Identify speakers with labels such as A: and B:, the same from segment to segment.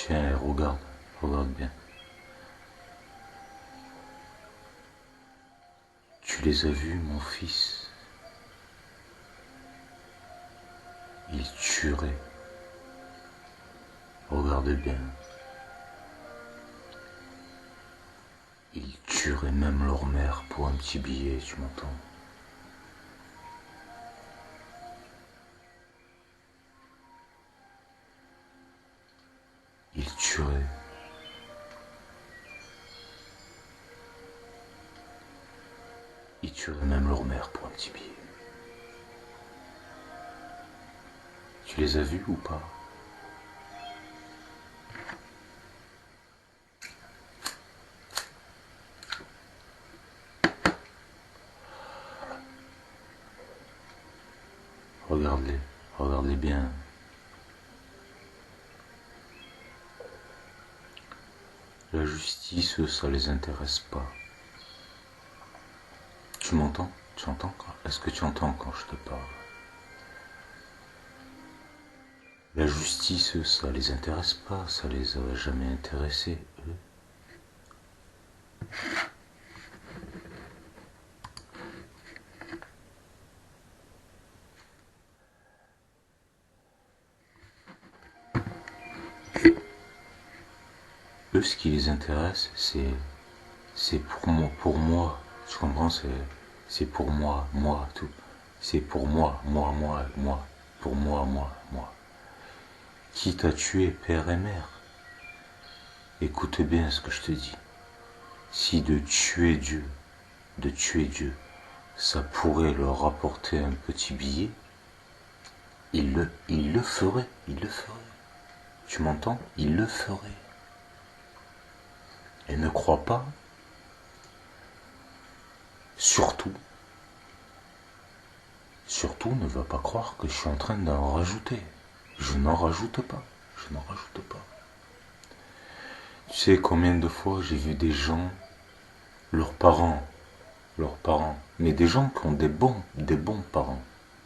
A: Tiens, regarde, regarde bien. Tu les as vus, mon fils? Ils tueraient. Regarde bien. Ils tueraient même leur mère pour un petit billet, tu m'entends? Ils tueraient. Ils tueraient même leur mère pour un petit billet. Tu les as vus ou pas? Regarde-les, regarde-les bien. La justice, ça les intéresse pas. Tu m'entends? Tu entends? Est-ce que tu entends quand je te parle? La justice, ça les intéresse pas, ça les a jamais intéressés, eux. Eux, ce qui les intéresse, c'est pour moi. Tu comprends? C'est pour moi, tout. C'est pour moi, pour moi. Qui t'a tué, père et mère? Écoute bien ce que je te dis. Si de tuer Dieu, ça pourrait leur apporter un petit billet, il le ferait, il le ferait. Tu m'entends? Il le ferait. Et ne crois pas, surtout ne va pas croire que je suis en train d'en rajouter. Je n'en rajoute pas, je n'en rajoute pas. Tu sais combien de fois j'ai vu des gens, leurs parents, mais des gens qui ont des bons parents.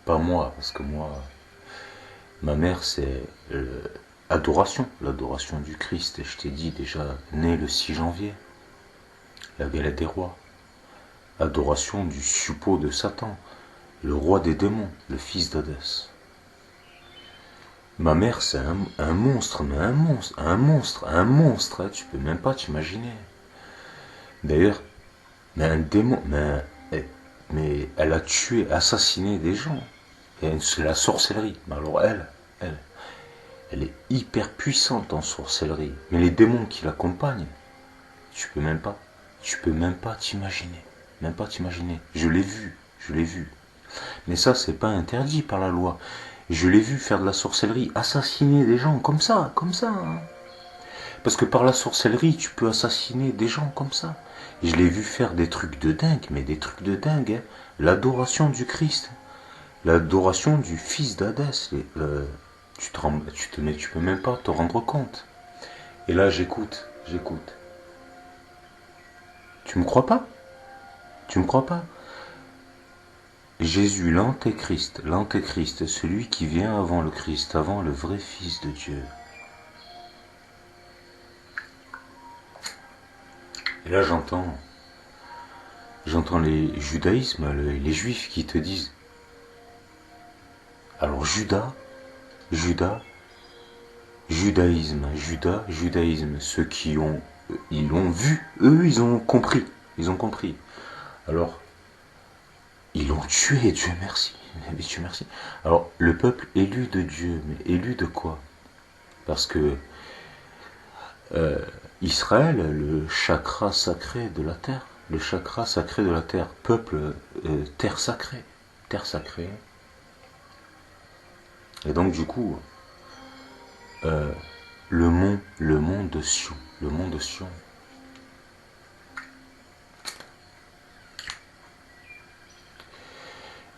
A: Pas moi, parce que moi, ma mère c'est l'adoration du Christ. Et je t'ai dit déjà, né le 6 janvier, la galette des rois. Adoration du suppôt de Satan, le roi des démons, le fils d'Hadès. Ma mère c'est un monstre, mais un monstre, hein, tu peux même pas t'imaginer. D'ailleurs, mais un démon, mais elle a tué, assassiné des gens. C'est la sorcellerie. Mais alors elle est hyper puissante en sorcellerie. Mais les démons qui l'accompagnent, tu peux même pas t'imaginer. Même pas t'imaginer. Je l'ai vu. Mais ça, c'est pas interdit par la loi. Je l'ai vu faire de la sorcellerie, assassiner des gens comme ça. Hein. Parce que par la sorcellerie, tu peux assassiner des gens comme ça. Et je l'ai vu faire des trucs de dingue, mais des trucs de dingue. Hein. L'adoration du Christ, l'adoration du fils d'Hadès. Tu peux même pas te rendre compte. Et là, j'écoute. Tu me crois pas? Jésus, l'antéchrist, celui qui vient avant le Christ, avant le vrai Fils de Dieu. Et là, j'entends les judaïsmes, les juifs qui te disent, alors judaïsme, ceux qui ils l'ont vu, eux, ils ont compris. Alors, ils l'ont tué, Dieu merci. Alors, le peuple élu de Dieu, mais élu de quoi? Parce que Israël, le chakra sacré de la terre, peuple, terre sacrée. Et donc, du coup, le mont de Sion,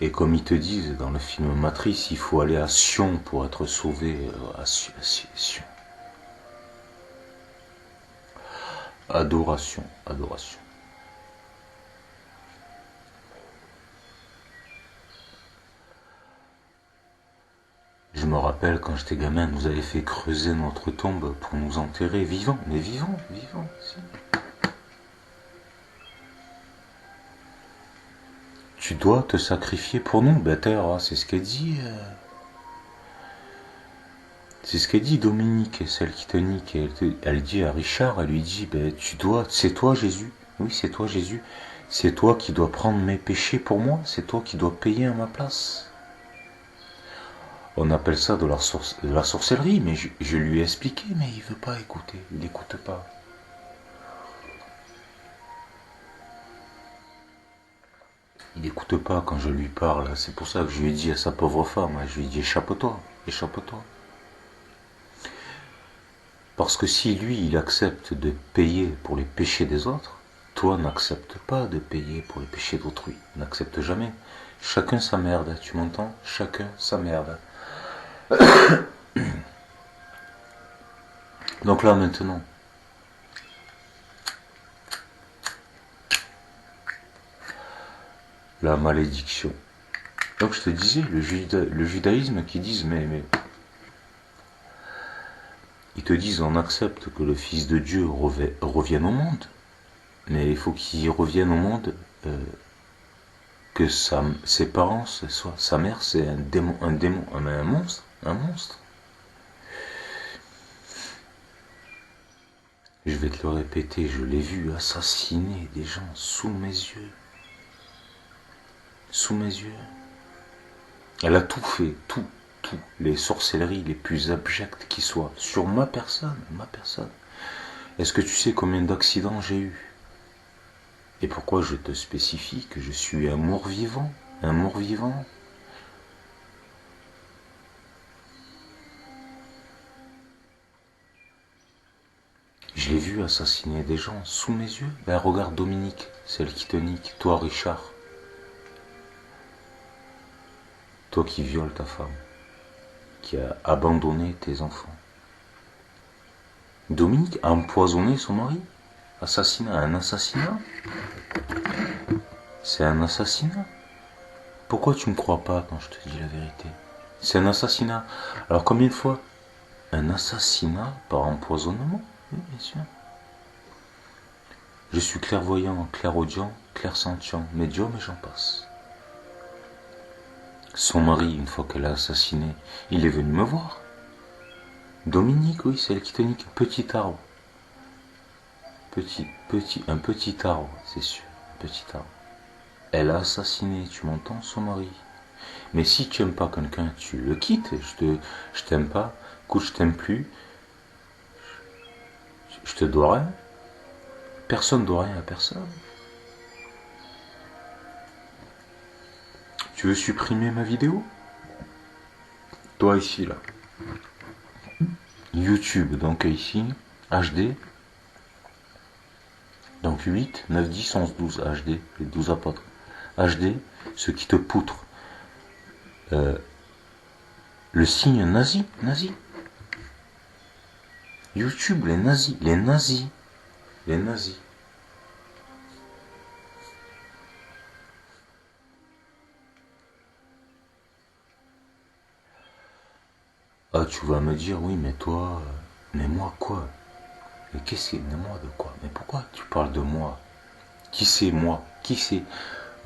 A: Et comme ils te disent dans le film Matrice, il faut aller à Sion pour être sauvé. À Sion. Adoration. Je me me rappelle quand j'étais gamin, nous avait fait creuser notre tombe pour nous enterrer vivants. Mais vivants, vivants, si. Tu dois te sacrifier pour nous. Ben, d'ailleurs, c'est ce qu'elle dit. C'est ce qu'elle dit Dominique, celle qui te nique. Elle dit à Richard, elle lui dit, ben, c'est toi Jésus. Oui, c'est toi Jésus. C'est toi qui dois prendre mes péchés pour moi. C'est toi qui dois payer à ma place. On appelle ça de la sorcellerie, mais je lui ai expliqué, mais il veut pas écouter. Il n'écoute pas. Il n'écoute pas quand je lui parle. C'est pour ça que je lui ai dit à sa pauvre femme, je lui ai dit échappe-toi, échappe-toi. Parce que si lui, il accepte de payer pour les péchés des autres, toi, n'accepte pas de payer pour les péchés d'autrui. N'accepte jamais. Chacun sa merde, tu m'entends? Chacun sa merde. Donc là, maintenant, la malédiction. Donc je te disais, le judaïsme qui disent, mais ils te disent on accepte que le Fils de Dieu revienne au monde, mais il faut qu'il revienne au monde, que ses parents, soit sa mère, c'est un monstre, un monstre. Je vais te le répéter, je l'ai vu assassiner des gens sous mes yeux. Sous mes yeux. Elle a tout fait, tout, les sorcelleries les plus abjectes qui soient, sur ma personne, Est-ce que tu sais combien d'accidents j'ai eu? Et pourquoi je te spécifie que je suis un mort-vivant? Un mort-vivant? Je l'ai vu assassiner des gens sous mes yeux. Ben regarde Dominique, celle qui te nique. Toi Richard. Toi qui violes ta femme. Qui a abandonné tes enfants. Dominique a empoisonné son mari. Assassinat, un assassinat. C'est un assassinat. Pourquoi tu me crois pas quand je te dis la vérité? C'est un assassinat. Alors combien de fois? Un assassinat par empoisonnement? Oui, bien sûr. Je suis clairvoyant, clairaudient, clairsentient, médium et j'en passe. Son mari, une fois qu'elle a assassiné, il est venu me voir. Dominique, oui, c'est elle qui te nique. Petit arbre. Un petit arbre, c'est sûr. Un petit arbre. Elle a assassiné, tu m'entends, son mari. Mais si tu n'aimes pas quelqu'un, tu le quittes. Je t'aime pas. Écoute, je t'aime plus. Je te dois rien. Personne ne doit rien à personne. Tu veux supprimer ma vidéo? Toi ici, là. YouTube, donc ici, HD. Donc 8, 9, 10, 11, 12 HD, les 12 apôtres. HD, ce qui te poutre. Le signe nazi. YouTube, les nazis. Ah, tu vas me dire, oui, mais toi, mais moi quoi? Mais qu'est-ce que, mais moi de quoi? Mais pourquoi tu parles de moi? Qui c'est moi? Qui c'est?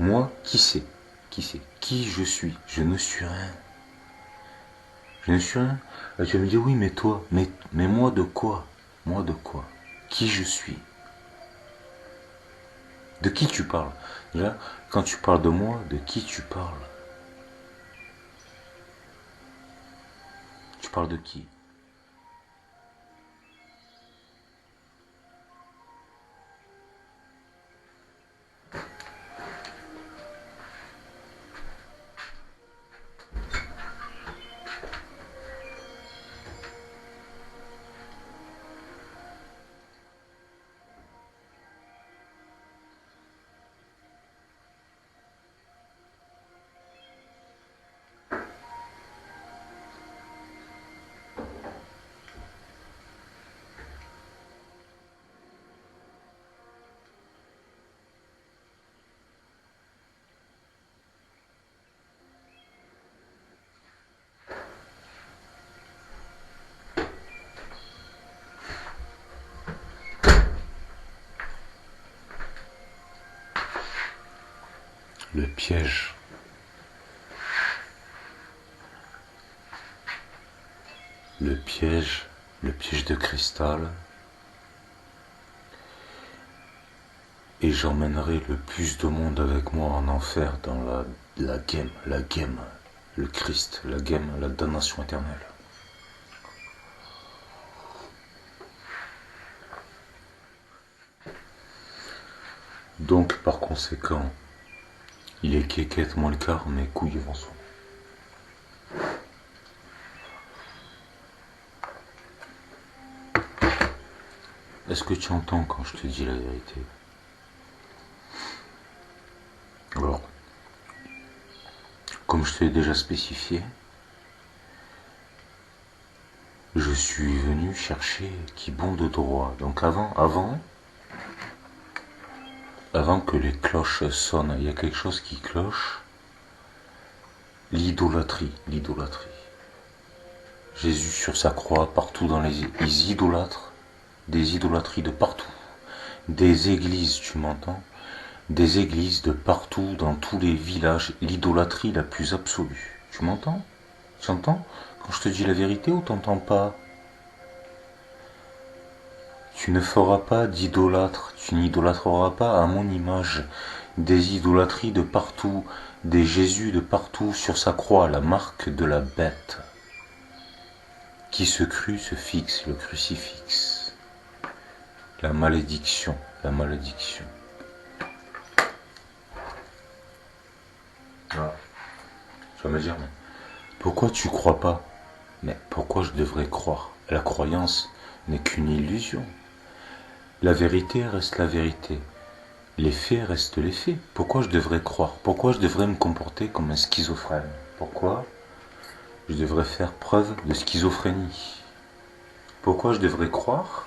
A: Moi, qui c'est? Qui c'est? Qui je suis? Je ne suis rien. Je ne suis rien. Là, tu vas me dire, oui, mais toi, mais moi de quoi? Moi de quoi? Qui je suis? De qui tu parles? Déjà, quand tu parles de moi, de qui tu parles? Tu parles de qui? Le piège. Le piège de cristal. Et j'emmènerai le plus de monde avec moi en enfer dans la game, le Christ, la game, la damnation éternelle. Donc par conséquent, il est quéquette moi le quart, mes couilles vont son. Est-ce que tu entends quand je te dis la vérité? Alors, comme je te l'ai déjà spécifié, je suis venu chercher qui bon de droit. Donc avant que les cloches sonnent, il y a quelque chose qui cloche. L'idolâtrie. Jésus sur sa croix, partout dans ils idolâtrent, des idolâtries de partout. Des églises, tu m'entends? Des églises de partout, dans tous les villages, l'idolâtrie la plus absolue. Tu m'entends? Tu entends quand je te dis la vérité ou t'entends pas? Tu ne feras pas d'idolâtre, tu n'idolâtreras pas à mon image. Des idolâtries de partout, des Jésus de partout sur sa croix, la marque de la bête. Qui se crut se fixe, le crucifix. La malédiction. Ah, tu vas me dire, mais pourquoi tu crois pas? Mais pourquoi je devrais croire? La croyance n'est qu'une illusion. La vérité reste la vérité. Les faits restent les faits. Pourquoi je devrais croire? Pourquoi je devrais me comporter comme un schizophrène? Pourquoi je devrais faire preuve de schizophrénie? Pourquoi je devrais croire?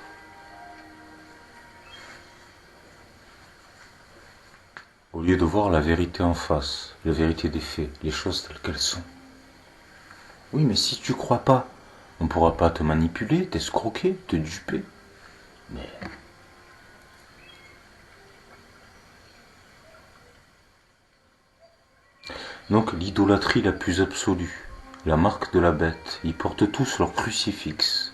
A: Au lieu de voir la vérité en face, la vérité des faits, les choses telles qu'elles sont. Oui, mais si tu crois pas, on ne pourra pas te manipuler, t'escroquer, te duper. Mais... Donc l'idolâtrie la plus absolue, la marque de la bête, ils portent tous leur crucifix.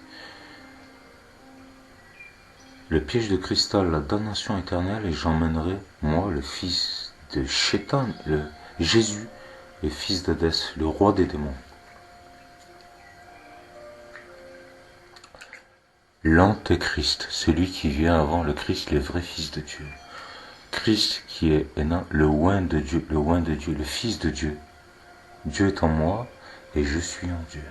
A: Le piège de cristal, la damnation éternelle, et j'emmènerai, moi, le fils de Chétan, le Jésus, le fils d'Hadès, le roi des démons. L'antéchrist, celui qui vient avant le Christ, le vrai fils de Dieu. Christ qui est le oint de Dieu, le fils de Dieu. Dieu est en moi et je suis en Dieu.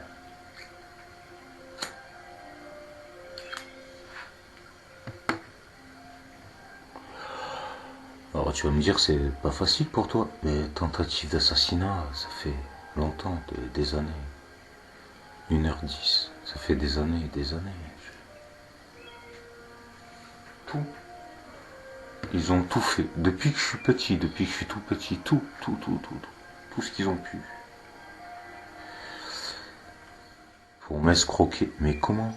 A: Alors tu vas me dire, c'est pas facile pour toi, mais tentative d'assassinat, ça fait longtemps, des années. 1h10, ça fait des années et des années. Tout. Ils ont tout fait, depuis que je suis petit, depuis que je suis tout petit, tout ce qu'ils ont pu. Pour m'escroquer, mais comment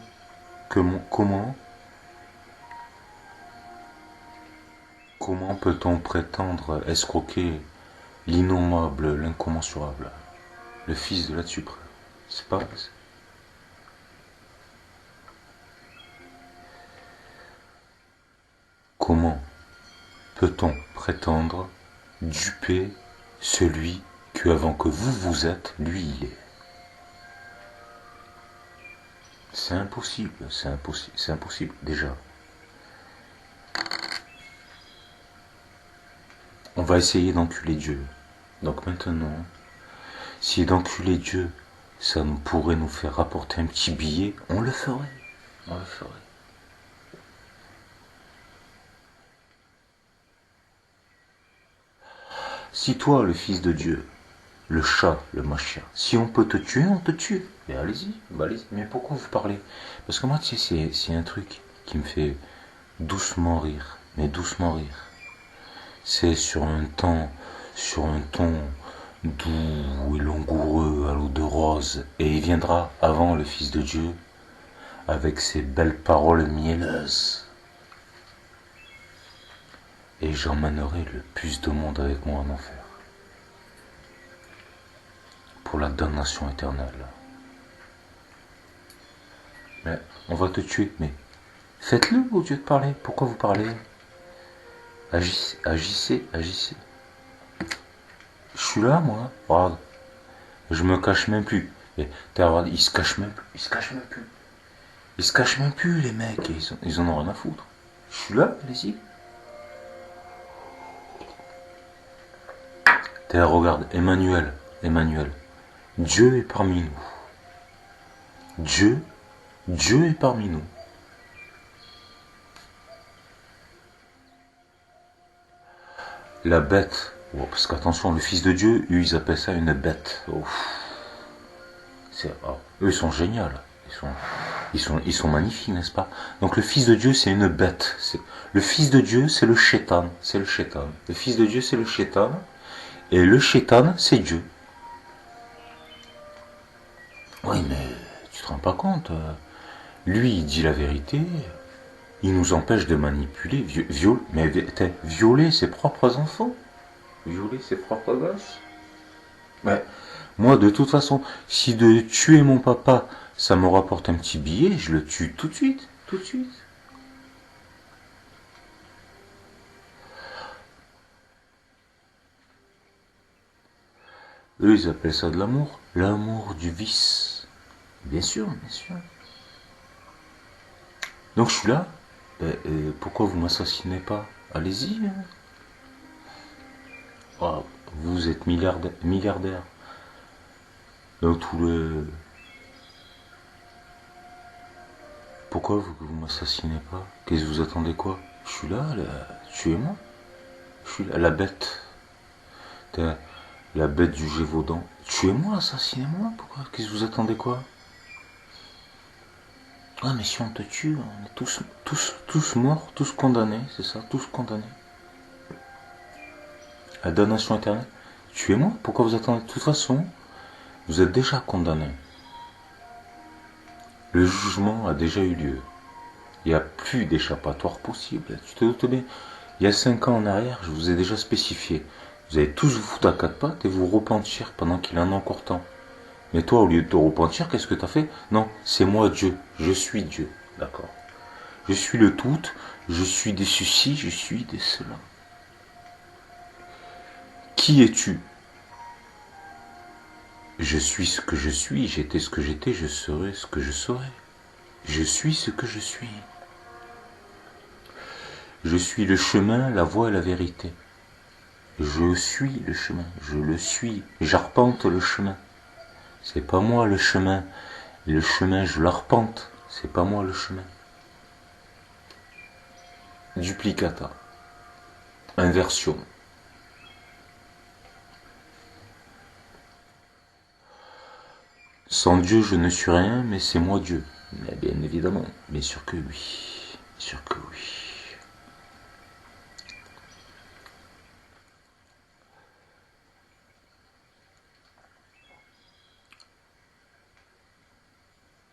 A: peut-on prétendre escroquer l'innommable, l'incommensurable, le fils de l'être suprême? C'est pas... Comment peut-on prétendre duper celui que avant que vous êtes, lui il est? C'est impossible, déjà. On va essayer d'enculer Dieu. Donc maintenant, si d'enculer Dieu, ça pourrait nous faire rapporter un petit billet, on le ferait. Si toi, le fils de Dieu, le chat, le machin, si on peut te tuer, on te tue. Mais allez-y. Mais pourquoi vous parlez? Parce que moi, tu sais, c'est un truc qui me fait doucement rire. C'est sur un ton doux et langoureux à l'eau de rose. Et il viendra avant le Fils de Dieu avec ses belles paroles mielleuses. Et j'emmènerai le plus de monde avec moi en enfer. pour la damnation éternelle. Mais on va te tuer, mais faites-le au lieu de parler. Pourquoi vous parlez? Agissez, agissez, agissez. Je suis là, moi. Regarde. Je me cache même plus. Et regarde, ils se cachent même plus. Ils se cachent même plus. Ils se cachent même plus, les mecs. Ils en ont rien à foutre. Je suis là, allez-y. Regarde, Emmanuel. Emmanuel. Dieu est parmi nous. Dieu est parmi nous. La bête. Oh, parce qu'attention, le Fils de Dieu, eux, ils appellent ça une bête. Oh. Eux, ils sont géniaux. Ils sont magnifiques, n'est-ce pas? Donc le Fils de Dieu, c'est une bête. Le Fils de Dieu, c'est le Shaitan. C'est le Shaitan. Le Fils de Dieu, c'est le Shaitan. Et le Shaitan, c'est Dieu. Oui, mais tu te rends pas compte. Lui, il dit la vérité. Il nous empêche de manipuler, violer ses propres enfants. Violer ses propres gosses. Mais moi, de toute façon, si de tuer mon papa, ça me rapporte un petit billet, je le tue tout de suite. Tout de suite. Eux, ils appellent ça de l'amour. L'amour du vice. Bien sûr, bien sûr. Donc je suis là. Pourquoi vous m'assassinez pas? Allez-y. Oh, vous êtes milliardaire. Donc tout le... Pourquoi vous m'assassinez pas? Qu'est-ce que vous attendez quoi? Je suis là, tuez-moi. Je suis là, la bête. La bête du Gévaudan. Tuez-moi, assassinez-moi. Pourquoi? Qu'est-ce que vous attendez quoi? Ah, mais si on te tue, on est tous morts, tous condamnés, c'est ça, tous condamnés. La damnation éternelle. Tuez-moi. Pourquoi vous attendez? De toute façon, vous êtes déjà condamnés. Le jugement a déjà eu lieu. Il n'y a plus d'échappatoire possible. Tu te doutes bien. Il y a 5 ans en arrière, je vous ai déjà spécifié. Vous allez tous vous foutre à 4 pattes et vous repentir pendant qu'il en a encore temps. Mais toi, au lieu de te repentir, qu'est-ce que tu as fait? Non, c'est moi Dieu. Je suis Dieu. D'accord. Je suis le tout. Je suis des ceci, je suis des cela. Qui es-tu? Je suis ce que je suis, j'étais ce que j'étais, je serai ce que je serai. Je suis ce que je suis. Je suis le chemin, la voie et la vérité. Je suis le chemin, je le suis, j'arpente le chemin. C'est pas moi le chemin je l'arpente, c'est pas moi le chemin. Duplicata. Inversion. Sans Dieu, je ne suis rien, mais c'est moi Dieu. Mais bien évidemment, bien sûr que oui. Bien sûr que oui.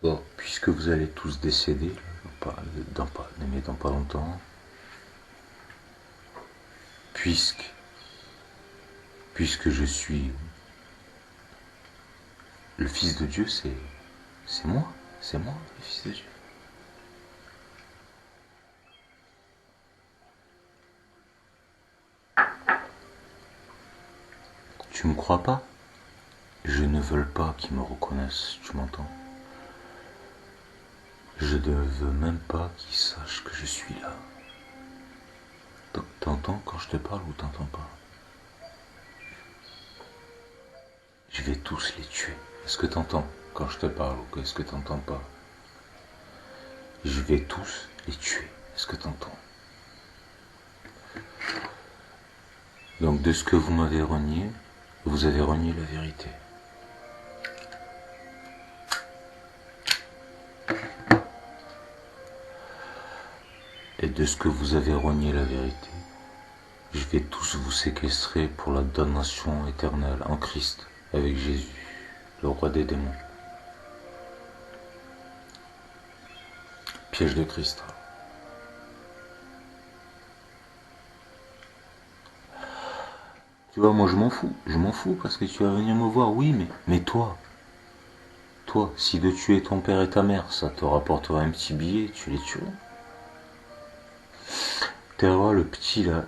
A: Bon, puisque vous allez tous décéder, dans pas longtemps, puisque je suis le Fils de Dieu, c'est moi, le Fils de Dieu. Tu me crois pas? Je ne veux pas qu'ils me reconnaissent, tu m'entends? Je ne veux même pas qu'ils sachent que je suis là. T'entends quand je te parle ou t'entends pas? Je vais tous les tuer. Est-ce que t'entends quand je te parle ou est-ce que t'entends pas? Je vais tous les tuer. Est-ce que t'entends? Donc de ce que vous m'avez renié, vous avez renié la vérité. Et de ce que vous avez renié la vérité, je vais tous vous séquestrer pour la damnation éternelle en Christ, avec Jésus, le roi des démons. Piège de Christ. Tu vois, moi je m'en fous parce que tu vas venir me voir, oui, mais toi, si de tuer ton père et ta mère, ça te rapporterait un petit billet, tu les tuerais. T'es roi, le petit là,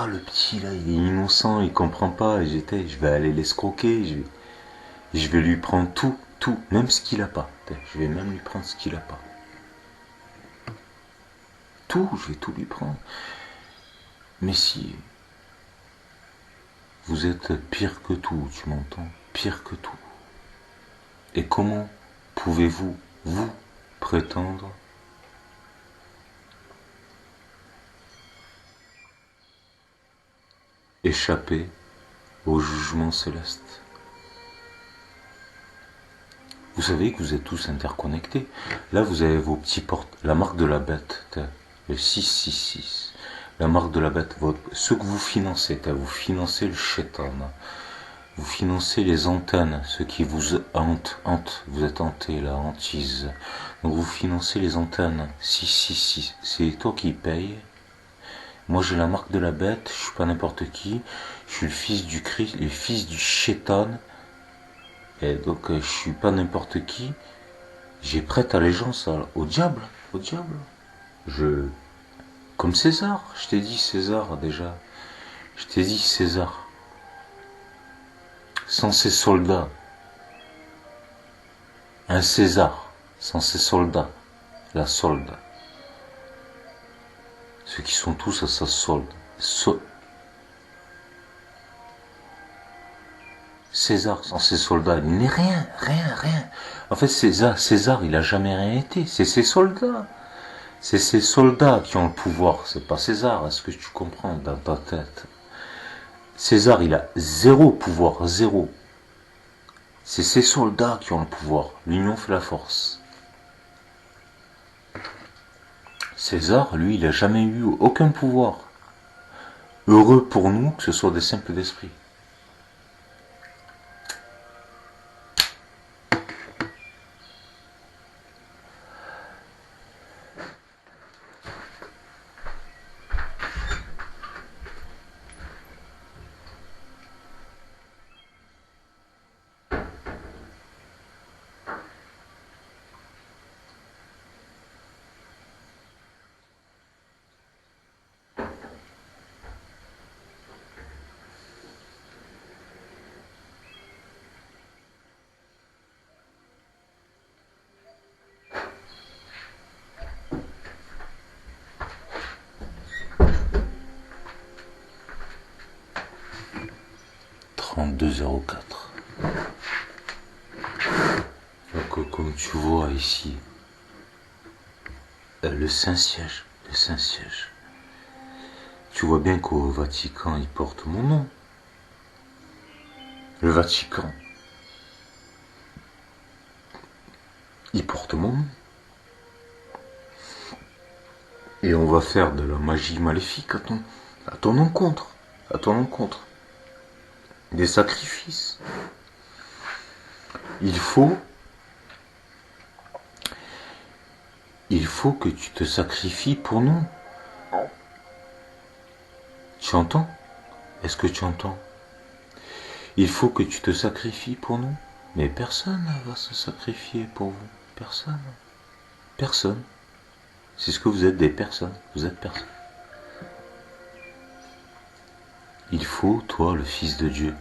A: le petit là, il est innocent, il comprend pas, je vais aller l'escroquer, je vais lui prendre tout, même ce qu'il a pas. Je vais même lui prendre ce qu'il a pas. Tout, je vais tout lui prendre. Mais si, vous êtes pire que tout, tu m'entends? Pire que tout. Et comment pouvez-vous, vous, prétendre échapper au jugement céleste? Vous savez que vous êtes tous interconnectés. Là, vous avez vos petits portes, la marque de la bête, le 666. La marque de la bête, ce que vous financez, vous financez le shaitan. Vous financez les antennes, ceux qui vous hantent, vous êtes hanté, la hantise. Donc vous financez les antennes, 666. C'est toi qui payes. Moi j'ai la marque de la bête, je suis pas n'importe qui. Je suis le fils du Christ, le fils du shaitan. Et donc je suis pas n'importe qui. J'ai prête allégeance au diable, au diable. Comme César, je t'ai dit César déjà. Je t'ai dit César. Sans ses soldats. Un César, sans ses soldats. La solde. Ceux qui sont tous à sa solde. César, sans ses soldats, il n'est rien. En fait, César, il a jamais rien été. C'est ses soldats. C'est ses soldats qui ont le pouvoir. C'est pas César. Est-ce que tu comprends dans ta tête? César, il a zéro pouvoir, zéro. C'est ses soldats qui ont le pouvoir. L'union fait la force. César, lui, il a jamais eu aucun pouvoir. Heureux pour nous que ce soit des simples d'esprit. Donc comme tu vois ici, le Saint-Siège, tu vois bien qu'au Vatican, il porte mon nom. Le Vatican, il porte mon nom. Et on va faire de la magie maléfique à ton encontre. Des sacrifices. Il faut que tu te sacrifies pour nous. Tu entends? Est-ce que tu entends? Il faut que tu te sacrifies pour nous. Mais personne ne va se sacrifier pour vous. Personne. Personne. C'est ce que vous êtes, des personnes. Vous êtes personne. Il faut, toi, le Fils de Dieu,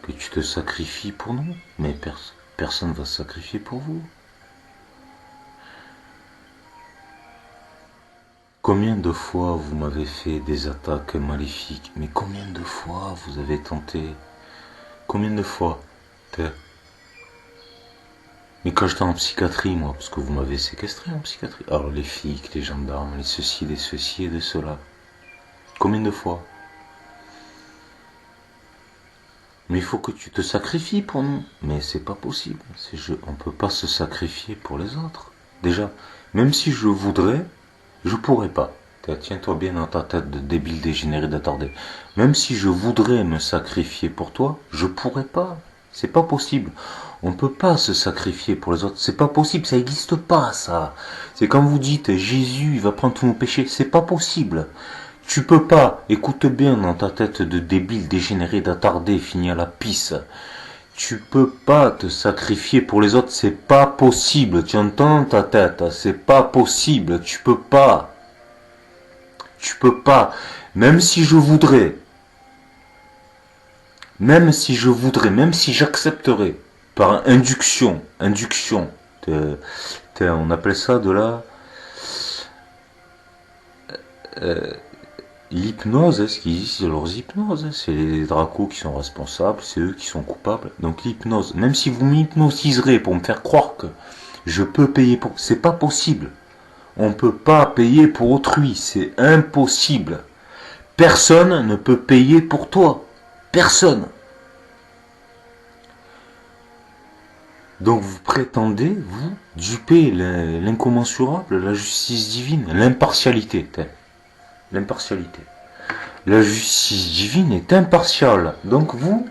A: que tu te sacrifies pour nous. Mais personne ne va se sacrifier pour vous. Combien de fois vous m'avez fait des attaques maléfiques? Mais combien de fois vous avez tenté? Combien de fois? Mais quand j'étais en psychiatrie, moi, parce que vous m'avez séquestré en psychiatrie. Alors les flics, les gendarmes, les ceci, les ceci et de cela. Combien de fois? Mais il faut que tu te sacrifies pour nous. Mais c'est pas possible. On peut pas se sacrifier pour les autres. Déjà, même si je voudrais, je pourrais pas. Tiens-toi bien dans ta tête de débile dégénéré d'attardé. Même si je voudrais me sacrifier pour toi, je pourrais pas. C'est pas possible. On ne peut pas se sacrifier pour les autres. C'est pas possible. Ça n'existe pas, ça. C'est comme vous dites, Jésus, il va prendre tous nos péchés. C'est pas possible. Tu peux pas, écoute bien dans ta tête de débile, dégénéré, d'attardé, fini à la pisse. Tu peux pas te sacrifier pour les autres, c'est pas possible. Tu entends ta tête, c'est pas possible. Tu peux pas. Tu peux pas. Même si je voudrais, même si j'accepterais, par induction, on appelle ça de la l'hypnose, ce qu'ils disent, c'est leurs hypnoses, c'est les dracos qui sont responsables, c'est eux qui sont coupables. Donc l'hypnose, même si vous m'hypnotiserez pour me faire croire que je peux payer pour, c'est pas possible. On peut pas payer pour autrui, c'est impossible. Personne ne peut payer pour toi. Personne. Donc vous prétendez, vous, duper l'incommensurable, la justice divine, l'impartialité. L'impartialité. La justice divine est impartiale. Donc vous,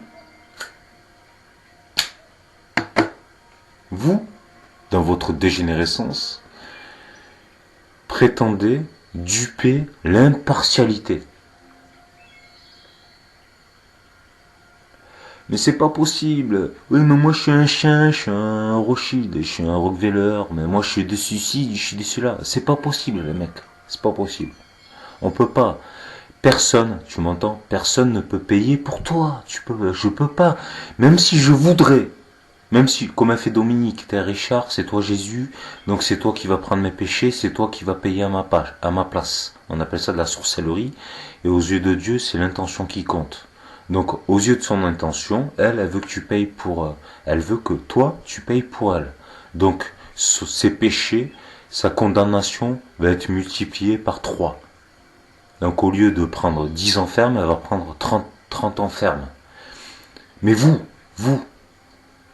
A: dans votre dégénérescence, prétendez duper l'impartialité. Mais c'est pas possible. Oui, mais moi je suis un chien, je suis un Rothschild, je suis un Rockefeller, mais moi je suis de ceci, je suis de cela. C'est pas possible, les mecs. C'est pas possible. On peut pas. Personne, tu m'entends? Personne ne peut payer pour toi. Je peux pas. Même si je voudrais. Même si, comme a fait Dominique, t'es Richard, c'est toi Jésus, donc c'est toi qui vas prendre mes péchés, c'est toi qui vas payer à ma place. On appelle ça de la sorcellerie, et aux yeux de Dieu, c'est l'intention qui compte. Donc, aux yeux de son intention, elle veut que tu payes pour, elle veut que toi, tu payes pour elle. Donc, ses péchés, sa condamnation va être multipliée par 3. Donc, au lieu de prendre 10 ans ferme, elle va prendre 30 ans ferme. Mais vous,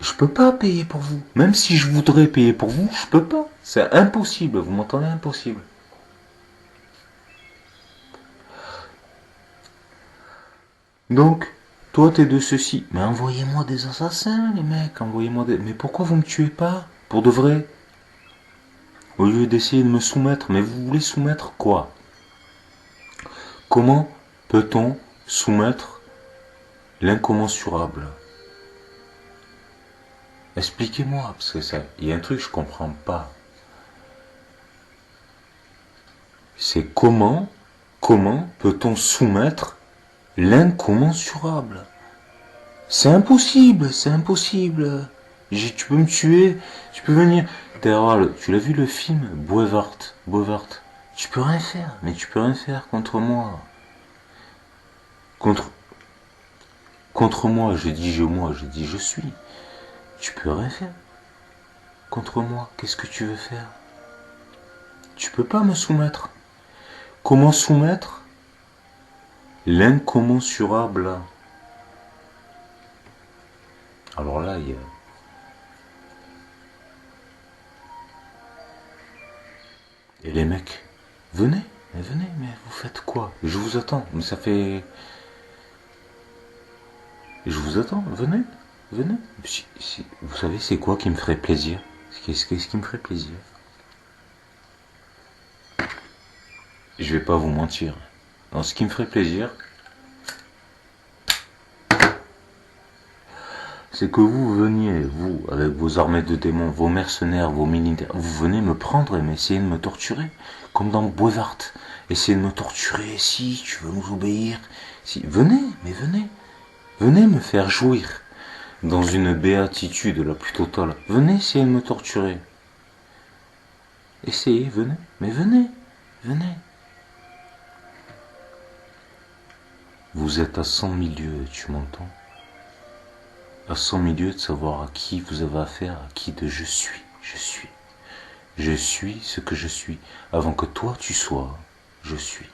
A: je peux pas payer pour vous. Même si je voudrais payer pour vous, je peux pas. C'est impossible, vous m'entendez? Impossible. Donc, toi t'es de ceci. Mais envoyez-moi des assassins, les mecs. Envoyez-moi des... Mais pourquoi vous me tuez pas? Pour de vrai? Au lieu d'essayer de me soumettre. Mais vous voulez soumettre quoi? Comment peut-on soumettre l'incommensurable? Expliquez-moi, parce que ça, il y a un truc que je comprends pas. C'est comment peut-on soumettre l'incommensurable? C'est impossible, c'est impossible. Tu peux me tuer, tu peux venir. D'ailleurs, tu l'as vu le film Boivart. Tu peux rien faire, mais tu peux rien faire contre moi. Contre moi, je dis je suis. Tu peux rien faire. Contre moi, qu'est-ce que tu veux faire? Tu peux pas me soumettre. Comment soumettre l'incommensurable? Alors là, il y a... Et les mecs, venez, mais vous faites quoi? Je vous attends, mais ça fait... Je vous attends, venez. Vous savez, c'est quoi qui me ferait plaisir? Qu'est-ce qui me ferait plaisir? Je vais pas vous mentir. Non, ce qui me ferait plaisir, c'est que vous veniez, vous, avec vos armées de démons, vos mercenaires, vos militaires, vous venez me prendre et m'essayer de me torturer, comme dans Boivart. Essayez de me torturer, si tu veux nous obéir. Si, venez, venez me faire jouir dans une béatitude la plus totale. Venez essayer de me torturer. Essayez, venez, mais venez. Vous êtes à 100 000 lieues, tu m'entends? À 100 000 lieues de savoir à qui vous avez affaire, à qui de je suis. Je suis ce que je suis. Avant que toi tu sois, je suis.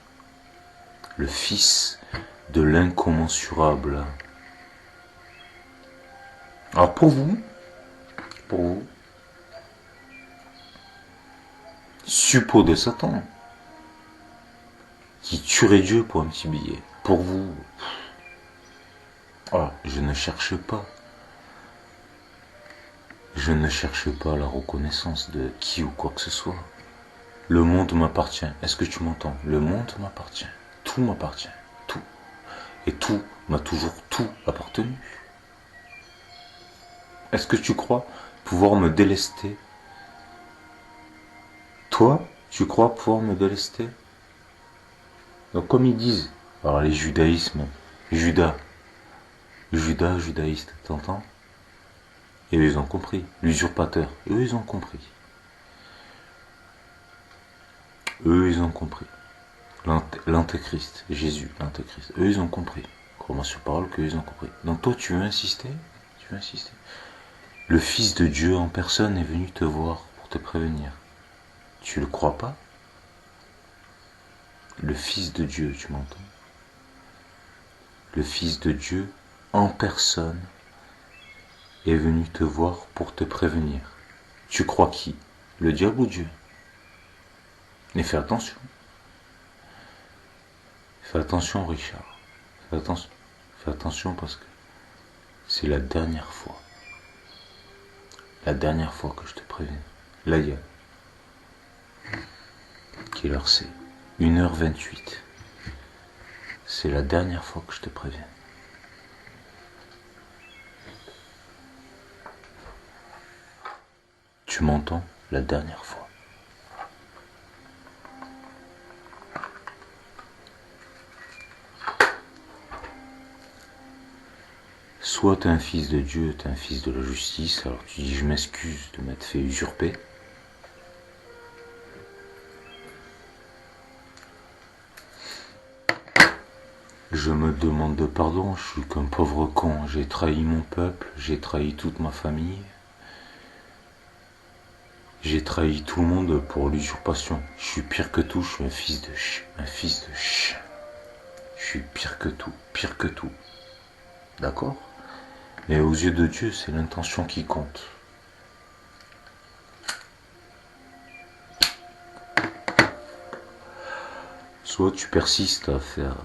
A: Le fils de l'incommensurable. Alors pour vous, suppôt de Satan, qui tuerait Dieu pour un petit billet. Pour vous, je ne cherche pas. Je ne cherche pas la reconnaissance de qui ou quoi que ce soit. Le monde m'appartient. Est-ce que tu m'entends? Le monde m'appartient. tout m'appartient. Tout. Et tout m'a toujours tout appartenu. Est-ce que tu crois pouvoir me délester? Toi, tu crois pouvoir me délester? Donc comme ils disent, alors les judaïsmes, judaïste, t'entends? Et eux, ils ont compris. L'usurpateur, eux, ils ont compris. Eux, ils ont compris. L'antéchrist, Jésus, l'antéchrist, eux, ils ont compris. Crois-moi sur parole qu'eux, ils ont compris. Donc toi, tu veux insister? Tu veux insister? Le Fils de Dieu en personne est venu te voir pour te prévenir. Tu le crois pas? Le Fils de Dieu, tu m'entends? Le Fils de Dieu en personne est venu te voir pour te prévenir. Tu crois qui? Le diable ou Dieu? Mais fais attention. Fais attention, Richard. Fais attention parce que c'est la dernière fois. La dernière fois que je te préviens. Là, il y a... Quelle heure c'est? 1h28. C'est la dernière fois que je te préviens. Tu m'entends? La dernière fois. Soit t'es un fils de Dieu, t'es un fils de la justice, alors tu dis je m'excuse de m'être fait usurper. Je me demande pardon, je suis qu'un pauvre con, j'ai trahi mon peuple, j'ai trahi toute ma famille. J'ai trahi tout le monde pour l'usurpation. Je suis pire que tout, je suis un fils de chien, un fils de chien. Je suis pire que tout. D'accord? Mais aux yeux de Dieu, c'est l'intention qui compte. Soit tu persistes à faire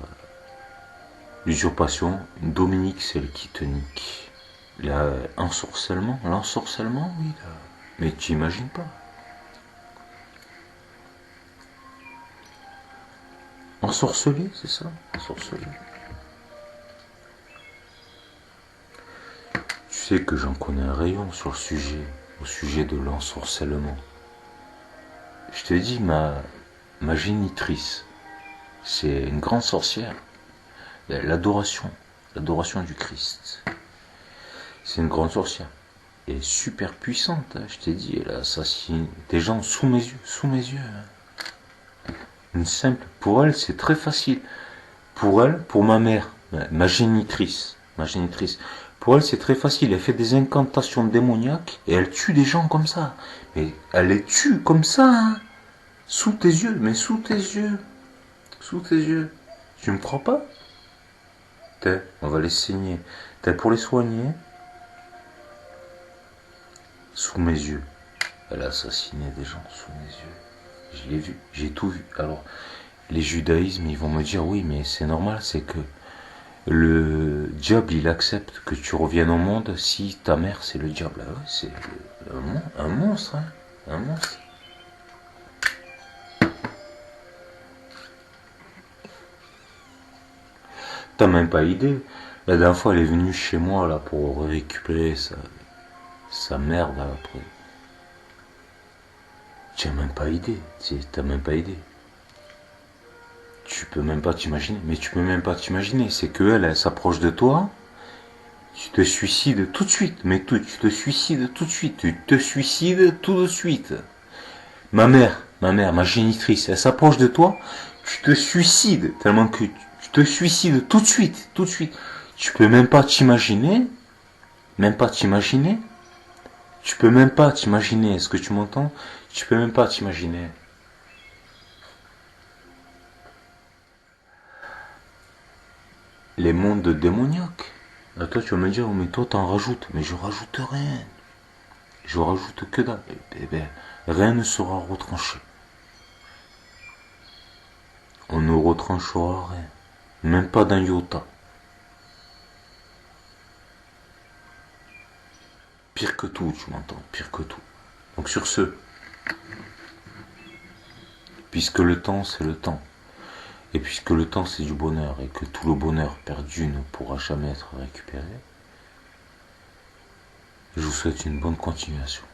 A: l'usurpation, Dominique, c'est le qui te nique. L'ensorcellement, oui, là. Mais tu imagines pas. Ensorcelé, c'est ça? Ensorcelé. Tu sais que j'en connais un rayon sur le sujet, au sujet de l'ensorcellement. Je te dis, ma génitrice, c'est une grande sorcière. L'adoration du Christ. C'est une grande sorcière. Elle est super puissante, hein, je t'ai dit, elle assassine des gens sous mes yeux. Hein. Une simple, pour elle, c'est très facile. Pour elle, pour ma mère, ma génitrice, pour elle, c'est très facile. Elle fait des incantations démoniaques et elle tue des gens comme ça. Mais elle les tue comme ça, hein. Sous tes yeux, mais sous tes yeux. Tu me crois pas? On va les saigner. Pour les soigner. Sous mes yeux. Elle a assassiné des gens sous mes yeux. Je l'ai vu, j'ai tout vu. Alors, les judaïsmes, ils vont me dire, oui, mais c'est normal, c'est que le diable, il accepte que tu reviennes au monde si ta mère, c'est le diable. Ah ouais, c'est un monstre, hein. Un monstre. T'as même pas idée. La dernière fois, elle est venue chez moi, là, pour récupérer sa merde, là, après. Tu n'as même pas idée. Tu peux même pas t'imaginer. Mais tu peux même pas t'imaginer. C'est qu'elle s'approche de toi. Tu te suicides tout de suite. Tu te suicides tout de suite. Ma génitrice, elle s'approche de toi. Tu te suicides. Tellement que tu te suicides tout de suite. Tu peux même pas t'imaginer. Tu peux même pas t'imaginer. Est-ce que tu m'entends? Tu peux même pas t'imaginer. Les mondes démoniaques. Là, toi, tu vas me dire, mais toi, t'en rajoutes. Mais je rajoute rien. Je rajoute que dalle. Eh ben, rien ne sera retranché. On ne retranchera rien. Même pas d'un iota. Pire que tout, tu m'entends? Pire que tout. Donc sur ce, puisque le temps, c'est le temps. Et puisque le temps c'est du bonheur et que tout le bonheur perdu ne pourra jamais être récupéré, je vous souhaite une bonne continuation.